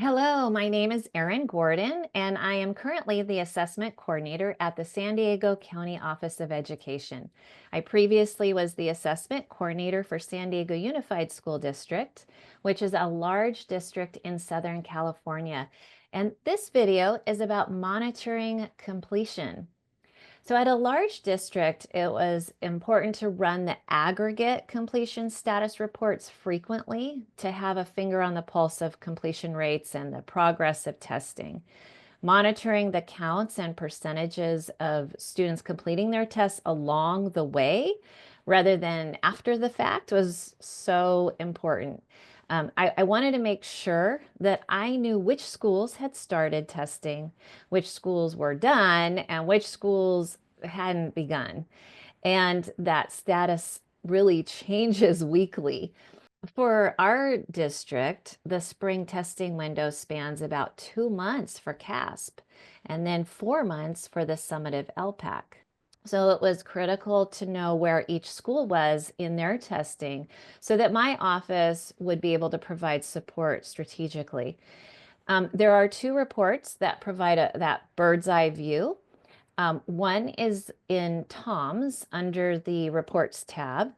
Hello, my name is Erin Gordon, and I am currently the assessment coordinator at the San Diego County Office of Education. I previously was the assessment coordinator for San Diego Unified School District, which is a large district in Southern California. And this video is about monitoring completion. So at a large district, it was important to run the aggregate completion status reports frequently to have a finger on the pulse of completion rates and the progress of testing. Monitoring the counts and percentages of students completing their tests along the way rather than after the fact was so important. I wanted to make sure that I knew which schools had started testing, which schools were done, and which schools hadn't begun. And that status really changes weekly. For our district, the spring testing window spans about 2 months for CAASPP and then 4 months for the summative ELPAC. So it was critical to know where each school was in their testing so that my office would be able to provide support strategically. There are two reports that provide that bird's eye view. One is in TOMS under the Reports tab,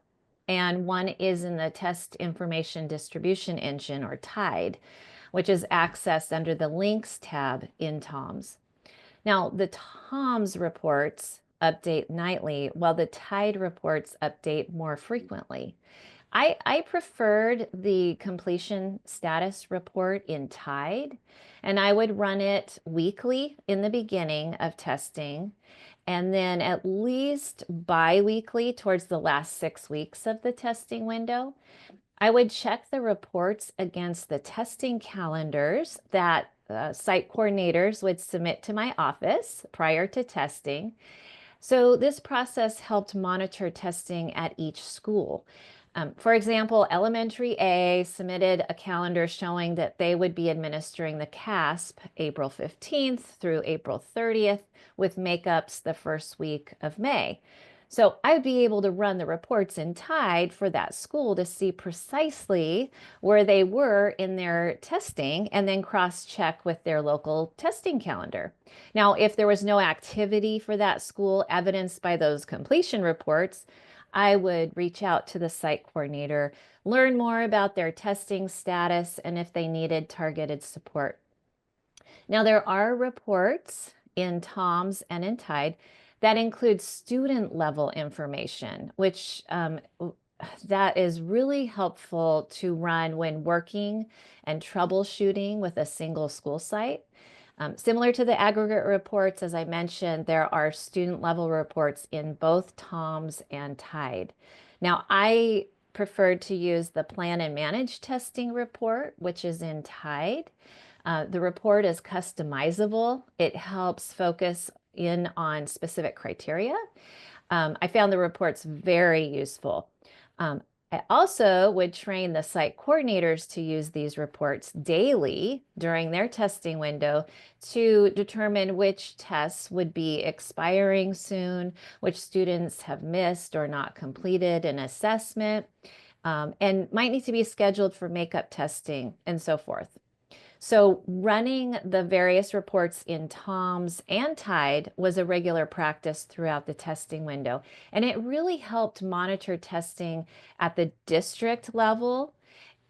and one is in the Test Information Distribution Engine, or TIDE, which is accessed under the Links tab in TOMS. Now, the TOMS reports update nightly, while the TIDE reports update more frequently. I preferred the completion status report in TIDE, and I would run it weekly in the beginning of testing, and then at least bi-weekly towards the last 6 weeks of the testing window. I would check the reports against the testing calendars that site coordinators would submit to my office prior to testing. So this process helped monitor testing at each school. For example, Elementary A submitted a calendar showing that they would be administering the CAASPP April 15th through April 30th with makeups the first week of May. So I'd be able to run the reports in TIDE for that school to see precisely where they were in their testing and then cross-check with their local testing calendar. Now, if there was no activity for that school evidenced by those completion reports, I would reach out to the site coordinator, learn more about their testing status, and if they needed targeted support. Now, there are reports in TOMS and in TIDE that include student level information, which that is really helpful to run when working and troubleshooting with a single school site. Similar to the aggregate reports, as I mentioned, there are student level reports in both TOMS and TIDE. Now, I preferred to use the Plan and Manage testing report, which is in TIDE. The report is customizable. It helps focus in on specific criteria. I found the reports very useful. I also would train the site coordinators to use these reports daily during their testing window to determine which tests would be expiring soon, which students have missed or not completed an assessment, and might need to be scheduled for makeup testing and so forth. So running the various reports in TOMS and TIDE was a regular practice throughout the testing window. And it really helped monitor testing at the district level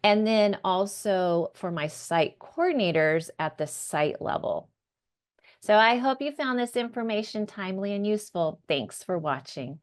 and then also for my site coordinators at the site level. So I hope you found this information timely and useful. Thanks for watching.